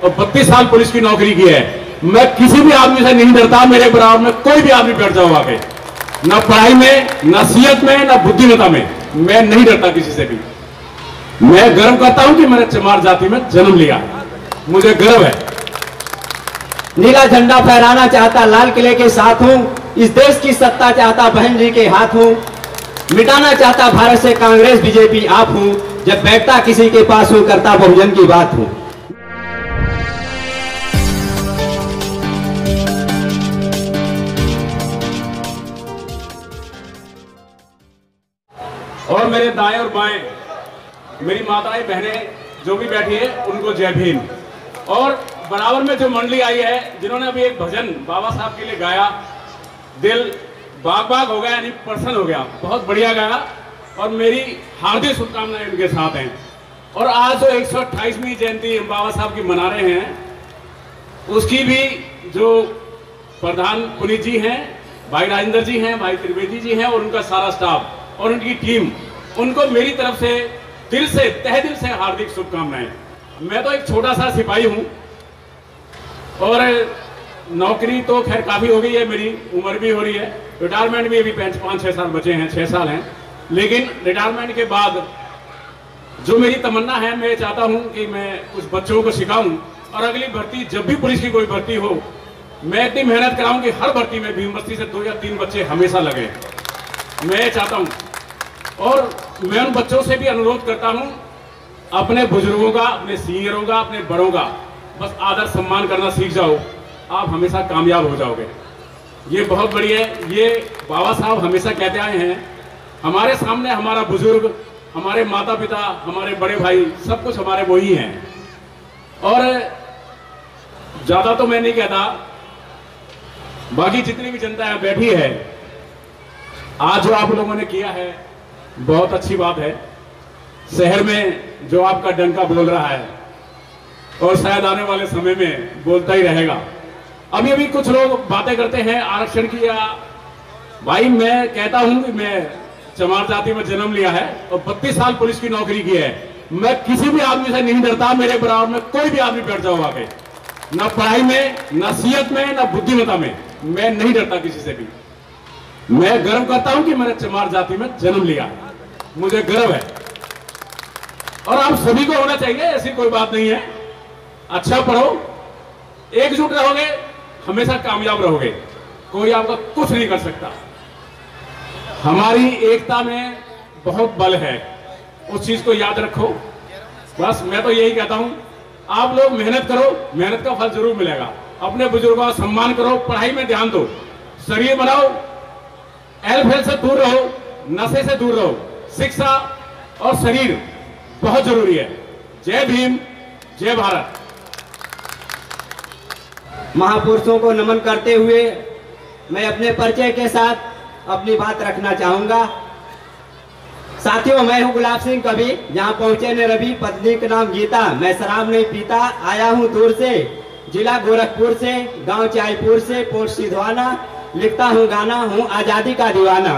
और 32 साल पुलिस की नौकरी की है। मैं किसी भी आदमी से नहीं डरता, मेरे बराबर में कोई भी आदमी बैठ जाओ आके, ना पढ़ाई में, ना सीहत में, ना बुद्धिमत्ता में, मैं नहीं डरता किसी से भी। मैं गर्व करता हूं कि मैंने चमार जाति में जन्म लिया, मुझे गर्व है। नीला झंडा फहराना चाहता लाल किले के साथ हूं, इस देश की सत्ता चाहता बहन जी के हाथ हूं, मिटाना चाहता भारत से कांग्रेस बीजेपी आप हूं, जब बैठता किसी के पास हूं, करता बहुजन की बात हूं। और मेरे दाएं और बाएं मेरी माताएं बहनें जो भी बैठी है उनको जय भीम। और बराबर में जो मंडली आई है जिन्होंने अभी एक भजन बाबा साहब के लिए गाया, दिल बाग बाग हो गया, यानी प्रसन्न हो गया, बहुत बढ़िया गाया और मेरी हार्दिक शुभकामनाएं उनके साथ हैं। और आज जो 128वीं जयंती हम बाबा साहब की मना रहे हैं, उसकी भी जो प्रधान पुनीत जी हैं, भाई राजेंद्र जी हैं, भाई त्रिवेदी जी हैं और उनका सारा स्टाफ और उनकी टीम, उनको मेरी तरफ से दिल से तहे दिल से हार्दिक शुभकामनाएं। मैं तो एक छोटा सा सिपाही हूं और नौकरी तो खैर काफी हो गई है, मेरी उम्र भी हो रही है, रिटायरमेंट भी अभी 5-6 साल बचे हैं, 6 साल हैं। लेकिन रिटायरमेंट के बाद जो मेरी तमन्ना है, मैं चाहता हूं कि मैं कुछ बच्चों को सिखाऊं और अगली भर्ती जब भी पुलिस की कोई भर्ती हो, मैं इतनी मेहनत कराऊं कि हर भर्ती में भीम बस्ती से 2 या 3 बच्चे हमेशा लगे, मैं चाहता हूं। और मैं उन बच्चों से भी अनुरोध करता हूं, अपने बुजुर्गों का, अपने सीनियरों का, अपने बड़ों का बस आदर सम्मान करना सीख जाओ, आप हमेशा कामयाब हो जाओगे। ये बहुत बढ़िया है। ये बाबा साहब हमेशा कहते आए हैं, हमारे सामने हमारा बुजुर्ग, हमारे माता पिता, हमारे बड़े भाई, सब कुछ हमारे वो ही हैं। और ज्यादा तो मैं नहीं कहता, बाकी जितनी भी जनता यहाँ बैठी है, आज जो आप लोगों ने किया है बहुत अच्छी बात है। शहर में जो आपका डंका बोल रहा है और शायद आने वाले समय में बोलता ही रहेगा। अभी अभी कुछ लोग बातें करते हैं आरक्षण की, या भाई मैं कहता हूं कि मैं चमार जाति में जन्म लिया है और 32 साल पुलिस की नौकरी की है। मैं किसी भी आदमी से नहीं डरता, मेरे बराबर में कोई भी आदमी बैठ जाओ आके, ना पढ़ाई में, ना सीहत में, ना बुद्धिमत्ता में, मैं नहीं डरता किसी से भी। मैं गर्व करता हूं कि मैंने चमार जाति में जन्म लिया, मुझे गर्व है। और आप सभी को होना चाहिए, ऐसी कोई बात नहीं है। अच्छा पढ़ो, एकजुट रहोगे, हमेशा कामयाब रहोगे, कोई आपका कुछ नहीं कर सकता। हमारी एकता में बहुत बल है, उस चीज को याद रखो। बस मैं तो यही कहता हूं, आप लोग मेहनत करो, मेहनत का फल जरूर मिलेगा। अपने बुजुर्गों का सम्मान करो, पढ़ाई में ध्यान दो, शरीर बनाओ, एल्कोहल से दूर रहो, नशे से दूर रहो। शिक्षा और शरीर बहुत जरूरी है। जय भीम, जय भारत। महापुरुषों को नमन करते हुए मैं अपने परिचय के साथ अपनी बात रखना चाहूंगा। साथियों, मैं हूं गुलाब सिंह कवि, जहां पहुंचे ने रवि, पत्नी का नाम गीता, मैं शराब नहीं पीता, आया हूं दूर से, जिला गोरखपुर से, गांव चायपुर से, पोस्ट सिधवाना, लिखता हूं गाना, हूं आजादी का दीवाना,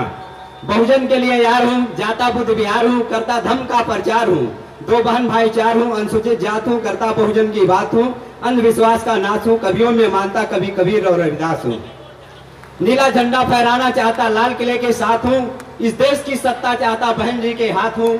बहुजन के लिए यार हूं, जाता बुद्ध विहार हूं, करता धर्म का प्रचार हूं, 2 बहन भाई 4 हूं, अनुसूचित जात हूं, करता बहुजन की बात हूं, अंधविश्वास का नाश हूं, कवियों में मानता कभी कबीर और रविदास हूं। नीला झंडा फहराना चाहता लाल किले के साथ हूं, इस देश की सत्ता चाहता बहन जी के हाथ हूं,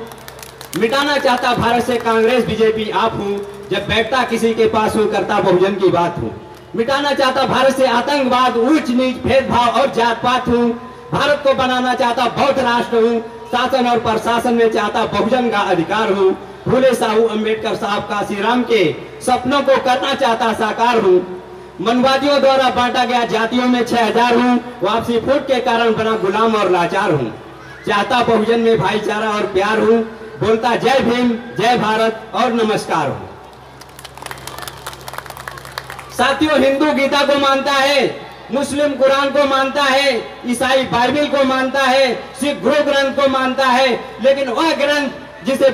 मिटाना चाहता भारत से कांग्रेस बीजेपी आप हूं, जब बैठता किसी के पास हूं, करता बहुजन की बात हूं। मिटाना चाहता भारत से आतंकवाद, ऊंच नीच, भेदभाव और जात पात हूं, भारत को बनाना चाहता बौद्ध राष्ट्र हूं, शासन और प्रशासन में चाहता बहुजन का अधिकार हूं, फूले साहू अम्बेडकर साहब काशीराम के सपनों को करना चाहता साकार हूं, मनवादियों द्वारा बांटा गया जातियों में 6000 हूं, वापसी फूट के कारण बना गुलाम और लाचार हूं, चाहता बहुजन में भाईचारा और प्यार हूं, बोलता जय भीम, जय भारत और नमस्कार हूं। साथियों, हिंदू गीता को मानता है, मुस्लिम कुरान को मानता है, ईसाई बाइबल को मानता है, सिख गुरु ग्रंथ को मानता है, लेकिन वह ग्रंथ जिसे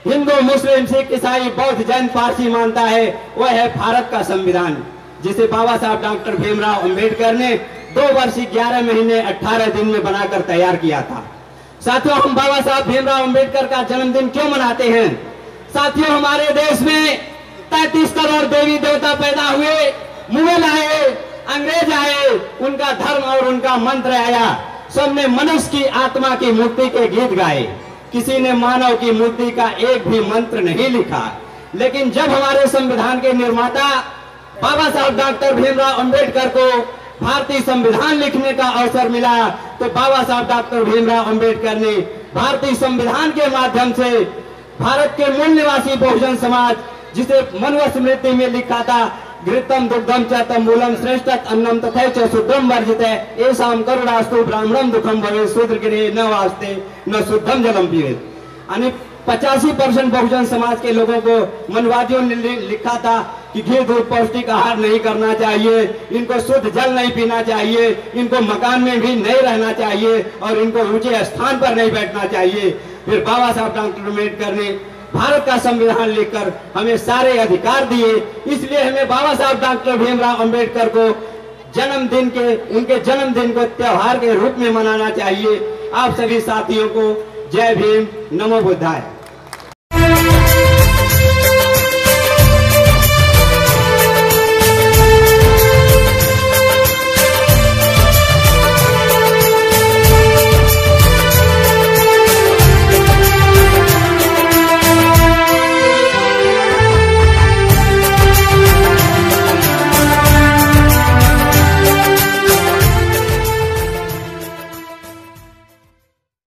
हिंदू, मुस्लिम, सिख, ईसाई, बौद्ध, जैन, पारसी मानता है, वह है भारत का संविधान, जिसे बाबा साहब डॉक्टर भीमराव अंबेडकर ने 2 वर्ष 11 महीने 18 दिन में बनाकर तैयार किया था। साथियों, हम बाबा साहब भीमराव अंबेडकर का जन्मदिन क्यों मनाते हैं? साथियों, हमारे देश में 33 करोड़ देवी देवता पैदा हुए, मुगल आए, अंग्रेज आए, उनका धर्म और उनका मंत्र आया। सबने मनुष्य की आत्मा की मुक्ति के गीत गाए, किसी ने मानव की मुक्ति का एक भी मंत्र नहीं लिखा। लेकिन जब हमारे संविधान के निर्माता बाबा साहब डॉक्टर भीमराव अंबेडकर को भारतीय संविधान लिखने का अवसर मिला, तो बाबा साहब डॉक्टर भीमराव अंबेडकर ने भारतीय संविधान के माध्यम से भारत के मूल निवासी बहुजन समाज, जिसे मनुस्मृति में लिखा था, घृतम दुग्धम च तंबूलम श्रेष्ठ अन्नम तथैव शुद्धम वर्जिते एषाम करुणास्तु ब्राह्मणम दुखम भवेत् शूद्र गृहे न वास्ते न शुद्धम जलम पिबेत्। यानी 85% बहुजन समाज के लोगों को मनवादियों ने लिखा था कि घी दूध पौष्टिक आहार नहीं करना चाहिए, इनको शुद्ध जल नहीं पीना चाहिए, इनको मकान में भी नहीं रहना चाहिए और इनको ऊंचे स्थान पर नहीं बैठना चाहिए। फिर बाबा साहब डॉक्टर अम्बेडकर ने भारत का संविधान लिखकर हमें सारे अधिकार दिए। इसलिए हमें बाबा साहब डॉक्टर भीमराव अंबेडकर को उनके जन्मदिन को त्योहार के रूप में मनाना चाहिए। आप सभी साथियों को जय भीम, नमो बुद्धाय।